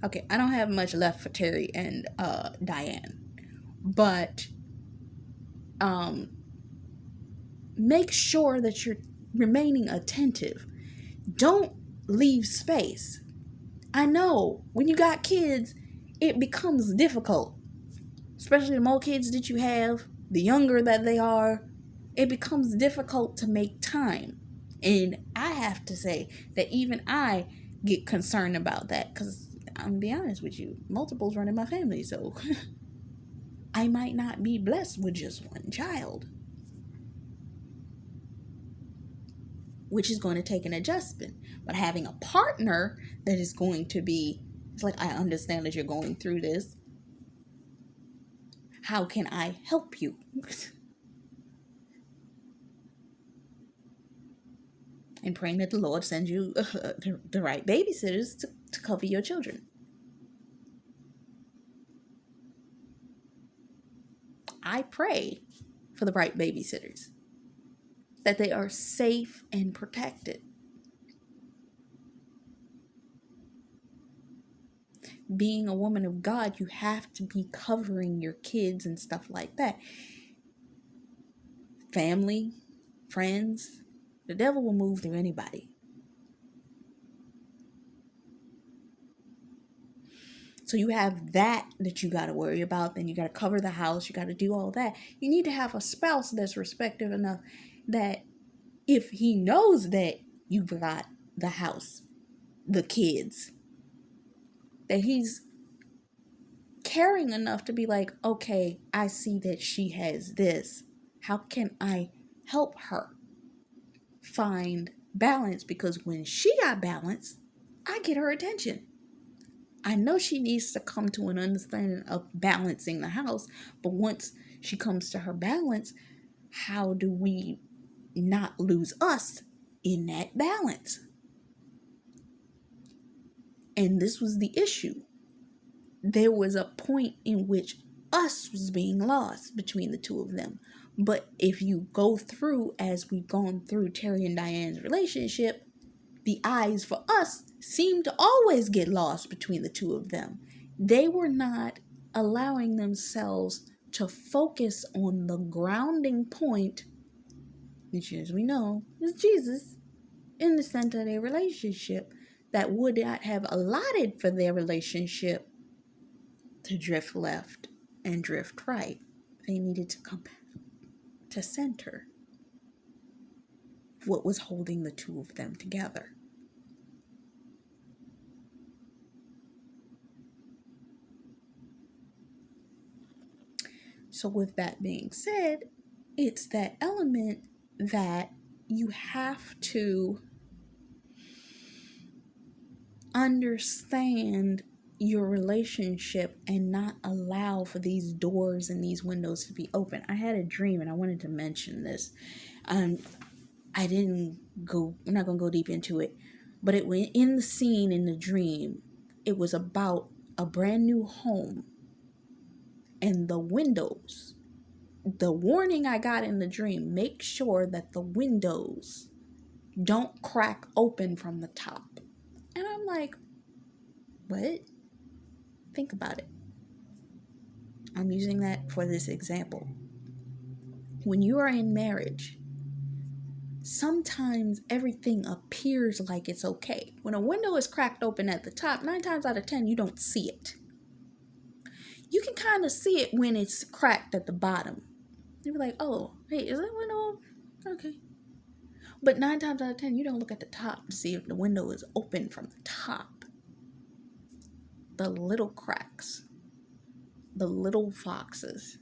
Okay, I don't have much left for Terry and Diane, but um, make sure that you're remaining attentive. Don't leave space. I know when you got kids, it becomes difficult, especially the more kids that you have, the younger that they are, it becomes difficult to make time. And I have to say that even I get concerned about that because I'm gonna be honest with you, multiples run in my family, so I might not be blessed with just one child, which is going to take an adjustment. But having a partner that is going to be, it's like, I understand that you're going through this. How can I help you? And praying that the Lord sends you the right babysitters to cover your children. I pray for the right babysitters, that they are safe and protected. Being a woman of God, you have to be covering your kids and stuff like that. Family, friends, the devil will move through anybody. So you have that you got to worry about. Then you got to cover the house. You got to do all that. You need to have a spouse that's respectful enough that if he knows that you've got the house, the kids, that he's caring enough to be like, okay, I see that she has this. How can I help her find balance? Because when she got balance, I get her attention. I know she needs to come to an understanding of balancing the house, but once she comes to her balance, how do we not lose us in that balance? And this was the issue. There was a point in which us was being lost between the two of them. But if you go through, as we've gone through Terry and Diane's relationship, the eyes for us seem to always get lost between the two of them. They were not allowing themselves to focus on the grounding point, which, as we know, is Jesus in the center of their relationship, that would not have allotted for their relationship to drift left and drift right. They needed to come back to center what was holding the two of them together. So with that being said, it's that element that you have to understand your relationship and not allow for these doors and these windows to be open. I had a dream and I wanted to mention this. I'm not going to go deep into it, but it went in the scene in the dream. It was about a brand new home and the windows. The warning I got in the dream, make sure that the windows don't crack open from the top. And I'm like, what? Think about it. I'm using that for this example. When you are in marriage, sometimes everything appears like it's okay. When a window is cracked open at the top, 9 times out of 10, you don't see it. You can kind of see it when it's cracked at the bottom. You'll be like, oh, hey, is that window okay? But 9 times out of 10, you don't look at the top to see if the window is open from the top. The little cracks, the little foxes.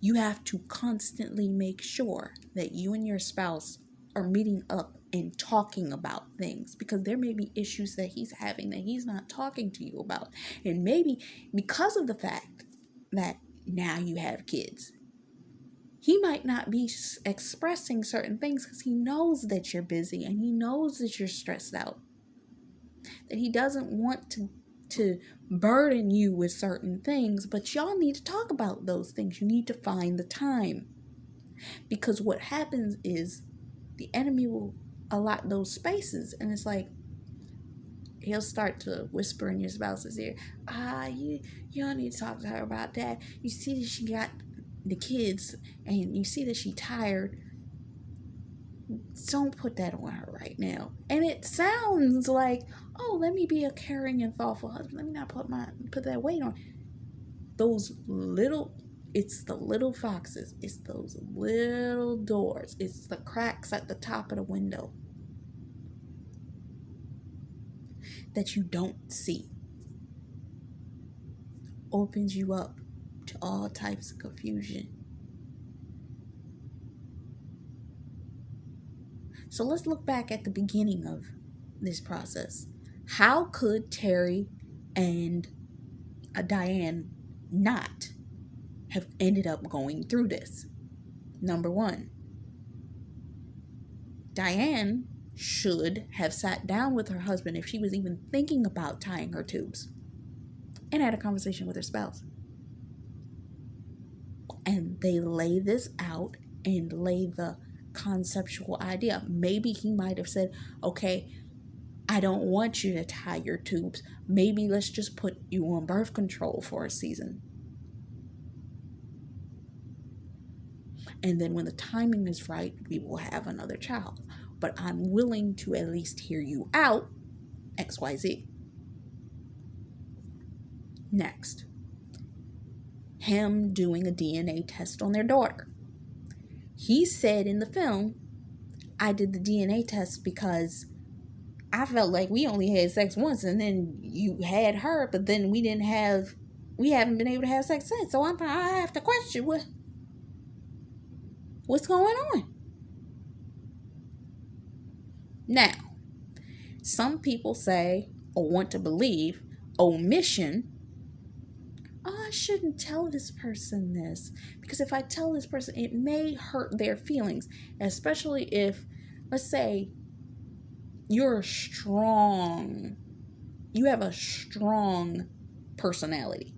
You have to constantly make sure that you and your spouse are meeting up and talking about things, because there may be issues that he's having that he's not talking to you about. And maybe because of the fact that now you have kids, he might not be expressing certain things because he knows that you're busy and he knows that you're stressed out, that he doesn't want to burden you with certain things, but y'all need to talk about those things. You need to find the time, because what happens is the enemy will allot those spaces, and it's like, he'll start to whisper in your spouse's ear, you don't need to talk to her about that. You see that she got the kids and you see that she tired. Don't put that on her right now. And it sounds like, oh, let me be a caring and thoughtful husband. Let me not put that weight on. It's the little foxes. It's those little doors. It's the cracks at the top of the window that you don't see. Opens you up to all types of confusion. So let's look back at the beginning of this process. How could Terry and Diane not have ended up going through this? Number one, Diane should have sat down with her husband if she was even thinking about tying her tubes and had a conversation with her spouse. And they lay this out and lay the conceptual idea. Maybe he might have said, okay, I don't want you to tie your tubes. Maybe let's just put you on birth control for a season. And then when the timing is right, we will have another child. But I'm willing to at least hear you out, XYZ. Next, him doing a DNA test on their daughter. He said in the film, I did the DNA test because I felt like we only had sex once and then you had her, but then we haven't been able to have sex since. So I have to question what's going on. Now, some people say or want to believe omission. Oh, I shouldn't tell this person this because if I tell this person, it may hurt their feelings, especially if, let's say, you have a strong personality.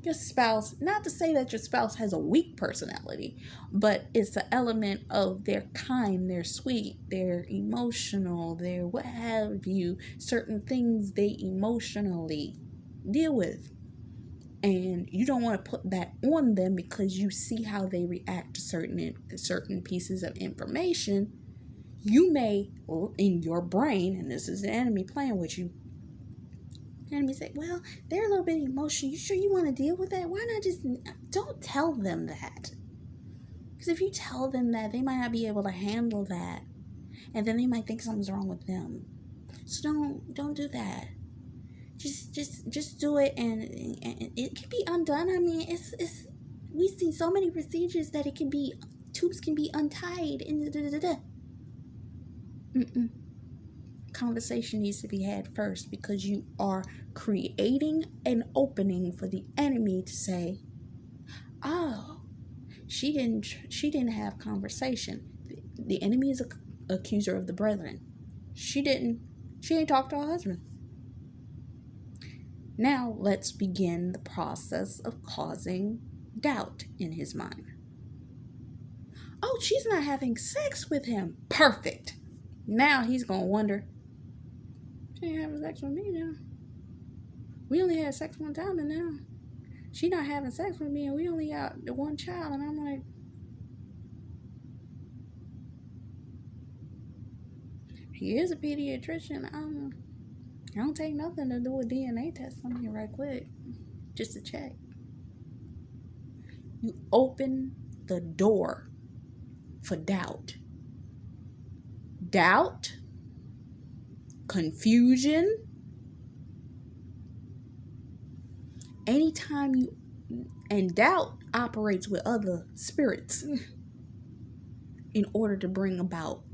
Your spouse, not to say that your spouse has a weak personality, but it's an element of they're kind, they're sweet, they're emotional, they're what have you, certain things they emotionally deal with. And you don't want to put that on them because you see how they react to certain pieces of information. You may, in your brain, and this is the enemy playing with you, the enemy say, well, they're a little bit emotional. You sure you want to deal with that? Why not don't tell them that. Because if you tell them that, they might not be able to handle that. And then they might think something's wrong with them. So don't do that. Just do it, and it can be undone. I mean, it's we see so many procedures that tubes can be untied and Conversation needs to be had first because you are creating an opening for the enemy to say, oh, she didn't have conversation. The enemy is a accuser of the brethren. She ain't talked to her husband. Now let's begin the process of causing doubt in his mind. Oh, she's not having sex with him. Perfect. Now he's going to wonder, she ain't having sex with me now. We only had sex one time and now she not having sex with me and we only got the one child. And I'm like, he is a pediatrician. I don't take nothing to do a DNA test on me right quick, just to check. You open the door for doubt. Doubt, confusion. And doubt operates with other spirits in order to bring about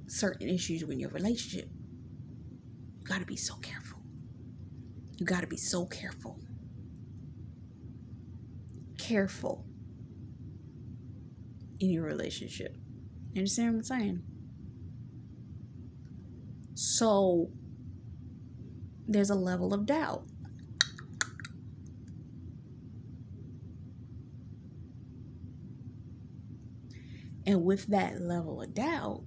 certain issues in your relationship. You got to be so careful. You got to be so careful. Careful in your relationship. You understand what I'm saying? So, there's a level of doubt. And with that level of doubt,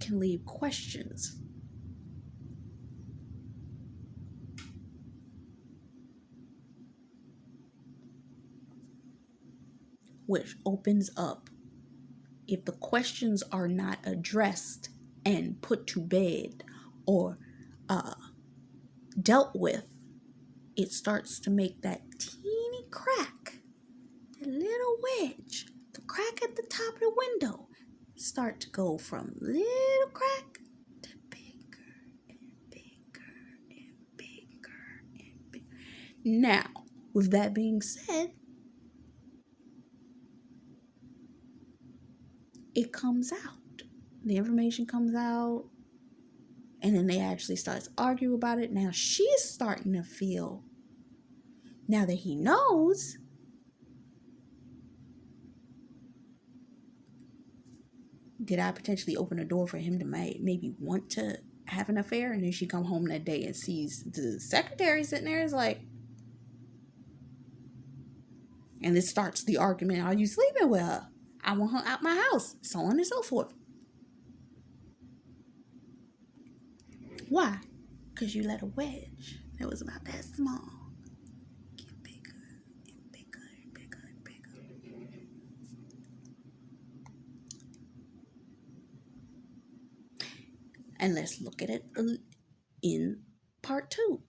can leave questions. Which opens up, if the questions are not addressed and put to bed or dealt with, it starts to make that teeny crack, that little wedge, the crack at the top of the window, start to go from little crack to bigger and bigger and bigger and bigger. Now, with that being said, it comes out. The information comes out, and then they actually start to argue about it. Now she's starting to feel, now that he knows, did I potentially open a door for him to maybe want to have an affair? And then she come home that day and sees the secretary sitting there, is like, and this starts the argument, are you sleeping with her? I want her out my house, so on and so forth. Why? Because you let a wedge that was about that small get bigger and bigger and bigger and bigger. And let's look at it in part 2.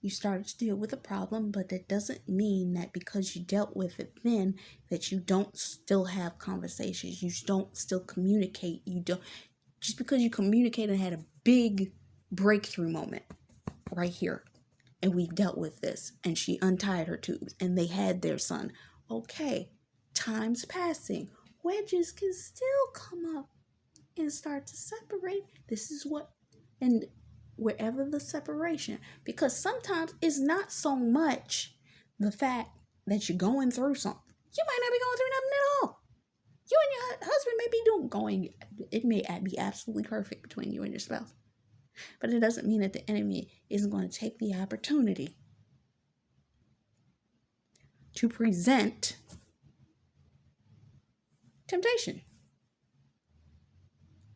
You started to deal with a problem, but that doesn't mean that because you dealt with it then that you don't still have conversations. You don't still communicate. You don't, just because you communicated and had a big breakthrough moment right here, and we dealt with this, and she untied her tubes, and they had their son. Okay, time's passing. Wedges can still come up and start to separate. This is what, and wherever the separation, because sometimes it's not so much the fact that you're going through something. You might not be going through nothing at all. You and your husband may be it may be absolutely perfect between you and your spouse, but it doesn't mean that the enemy isn't going to take the opportunity to present temptation.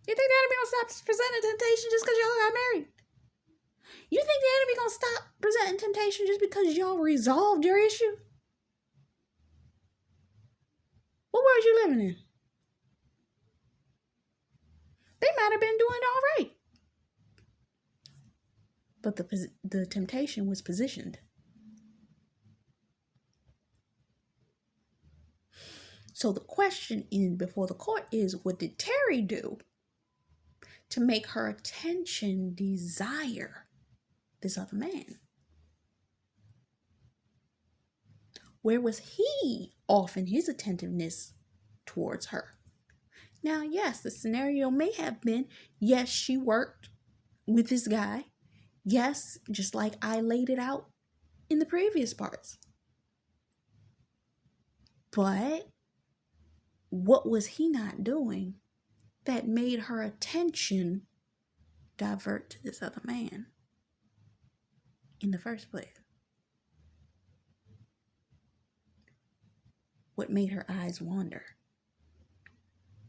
You think the enemy gonna stop presenting temptation just because y'all got married? You think the enemy gonna stop presenting temptation just because y'all resolved your issue? What world you living in? They might have been doing all right, but the temptation was positioned. So the question before the court is, what did Terry do to make her attention desire this other man? Where was he off in his attentiveness towards her? Now, yes, the scenario may have been, yes, she worked with this guy. Yes, just like I laid it out in the previous parts. But what was he not doing that made her attention divert to this other man in the first place? What made her eyes wander?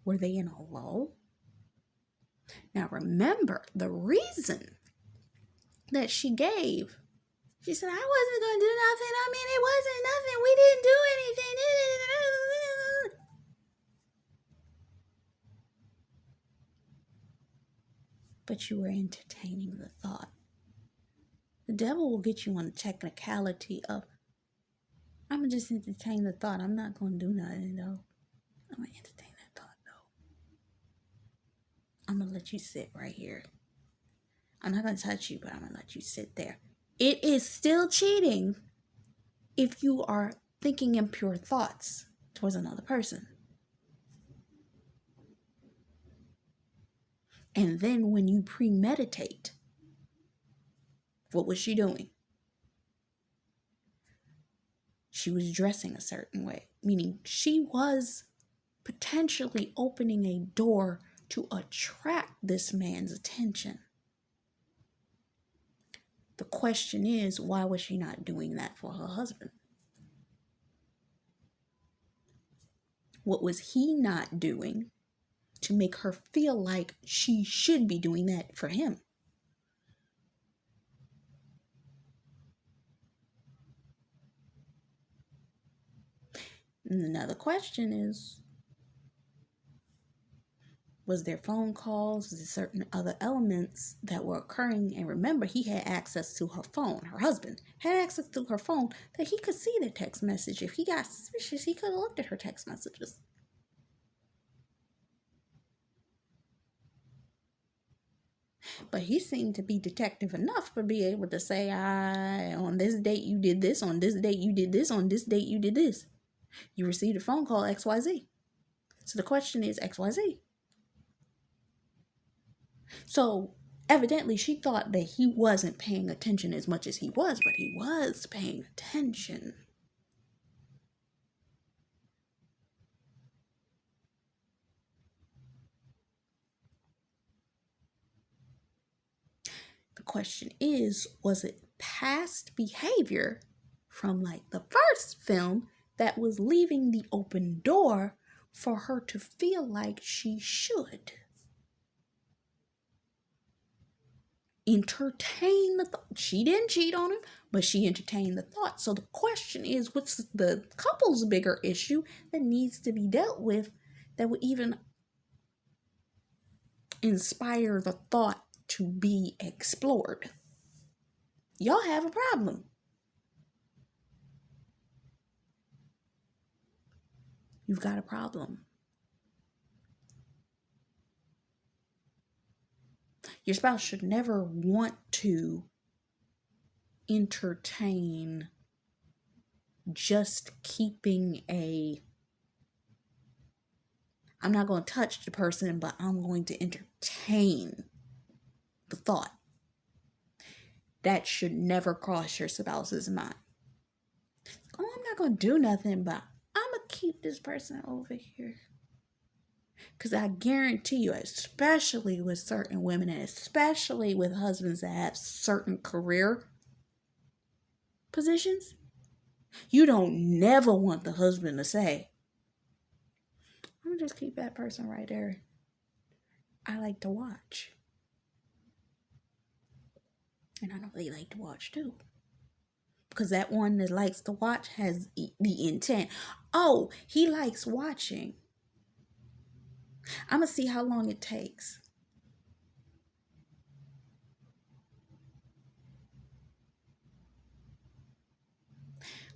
Were they in a lull? Now remember, the reason that she gave, she said, I wasn't going to do nothing. I mean, it wasn't nothing. We didn't do anything. But you were entertaining the thought. The devil will get you on the technicality of, I'm going to just entertain the thought. I'm not going to do nothing, though. I'm going to entertain that thought, though. I'm going to let you sit right here. I'm not going to touch you, but I'm going to let you sit there. It is still cheating if you are thinking impure thoughts towards another person. And then when you premeditate, what was she doing? She was dressing a certain way, meaning she was potentially opening a door to attract this man's attention. The question is, why was she not doing that for her husband? What was he not doing to make her feel like she should be doing that for him? And another question is, was there phone calls? Was there certain other elements that were occurring? And remember, he had access to her phone. Her husband had access to her phone that he could see the text message. If he got suspicious, he could have looked at her text messages. But he seemed to be detective enough to be able to say, on this date you did this, on this date you did this, on this date you did this. You received a phone call XYZ. So the question is XYZ. So evidently she thought that he wasn't paying attention as much as he was, but he was paying attention. The question is, was it past behavior from like the first film that was leaving the open door for her to feel like she should entertain the thought? She didn't cheat on him, but she entertained the thought. So the question is, what's the couple's bigger issue that needs to be dealt with that would even inspire the thought to be explored? Y'all have a problem. You've got a problem. Your spouse should never want to entertain just keeping I'm not going to touch the person, but I'm going to entertain the thought. That should never cross your spouse's mind. Oh, I'm not going to do nothing, but I'm going to keep this person over here. Because I guarantee you, especially with certain women and especially with husbands that have certain career positions, you don't never want the husband to say, I'm going to just keep that person right there. I like to watch. And I know they like to watch too. Because that one that likes to watch has the intent. Oh, he likes watching. I'm going to see how long it takes.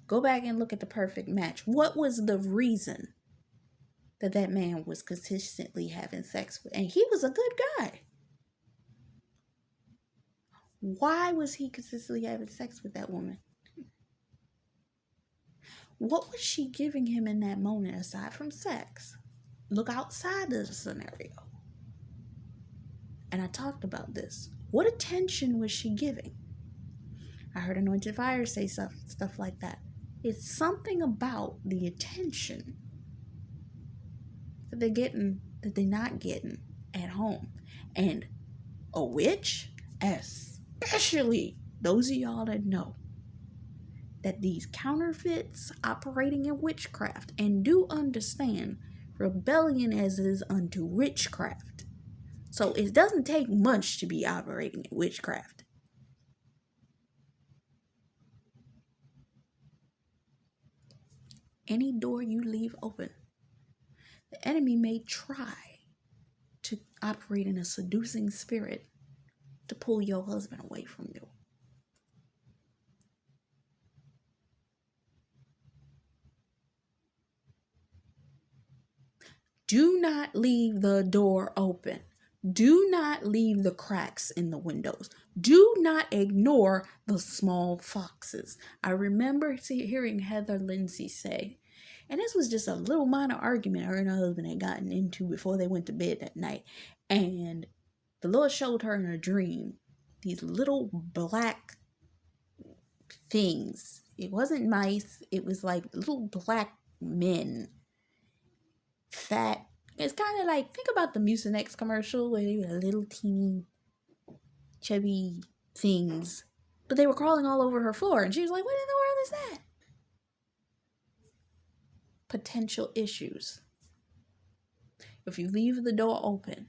Go back and look at the perfect match. What was the reason that man was consistently having sex with? And he was a good guy. Why was he consistently having sex with that woman? What was she giving him in that moment aside from sex? Look outside the scenario. And I talked about this. What attention was she giving? I heard Anointed Fire say stuff like that. It's something about the attention that they're not getting at home. And a witch, especially those of y'all that know that these counterfeits operating in witchcraft and do understand rebellion as is unto witchcraft. So it doesn't take much to be operating in witchcraft. Any door you leave open, the enemy may try to operate in a seducing spirit to pull your husband away from you. Do not leave the door open. Do not leave the cracks in the windows. Do not ignore the small foxes. I remember hearing Heather Lindsay say, and this was just a little minor argument her and her husband had gotten into before they went to bed that night. And the Lord showed her in a dream these little black things. It wasn't mice. It was like little black men. Fat. It's kind of like, think about the Mucinex commercial where they were little teeny chubby things, but they were crawling all over her floor, and she was like, what in the world is that? Potential issues. If you leave the door open,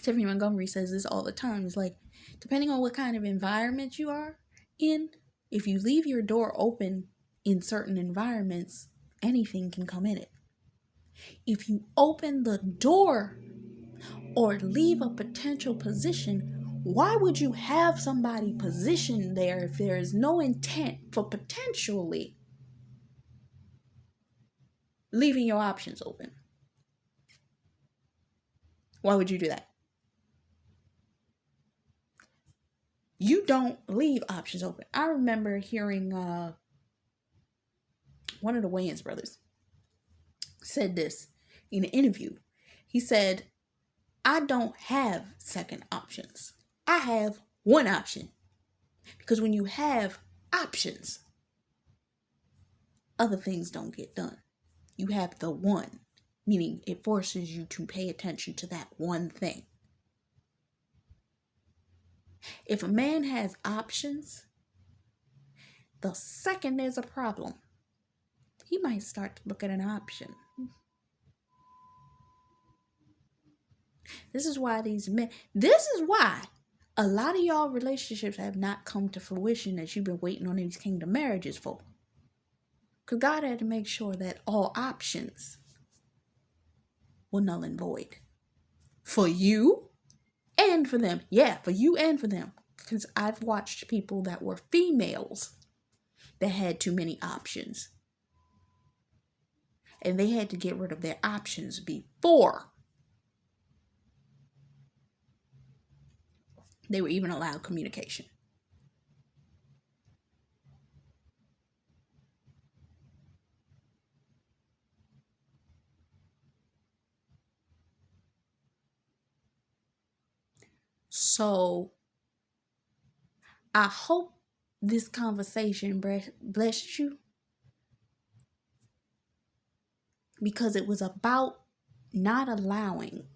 Tiffany Montgomery says this all the time. It's like, depending on what kind of environment you are in, if you leave your door open in certain environments, anything can come in it. If you open the door or leave a potential position, why would you have somebody positioned there if there is no intent for potentially leaving your options open? Why would you do that? You don't leave options open. I remember hearing one of the Wayans brothers said this in an interview. He said, I don't have second options. I have one option. Because when you have options, other things don't get done. You have the one, meaning it forces you to pay attention to that one thing. If a man has options, the second there's a problem, he might start to look at an option. This is why a lot of y'all relationships have not come to fruition that you've been waiting on these kingdom marriages for. Because God had to make sure that all options were null and void. For you and for them. Yeah, for you and for them. Because I've watched people that were females that had too many options. And they had to get rid of their options before they were even allowed communication. So, I hope this conversation blessed you, because it was about not allowing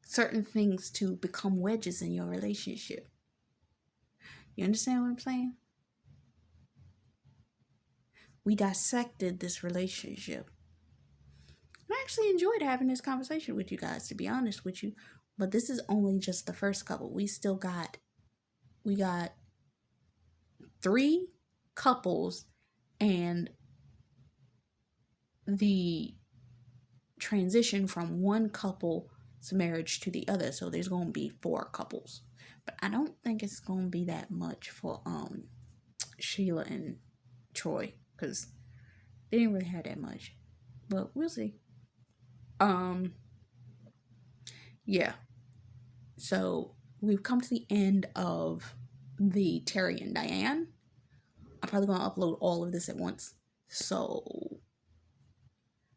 certain things to become wedges in your relationship. You understand what I'm saying? We dissected this relationship. I actually enjoyed having this conversation with you guys, to be honest with you. But this is only just the first couple. We got 3 couples and the transition from one couple's marriage to the other. So there's going to be 4 couples. But I don't think it's going to be that much for Sheila and Troy, because they didn't really have that much. But we'll see. Yeah. So we've come to the end of the Terry and Diane. I'm probably going to upload all of this at once. So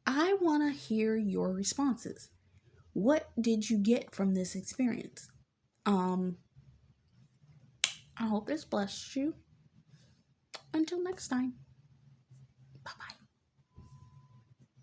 I want to hear your responses. What did you get from this experience? I hope this blessed you. Until next time. Bye-bye.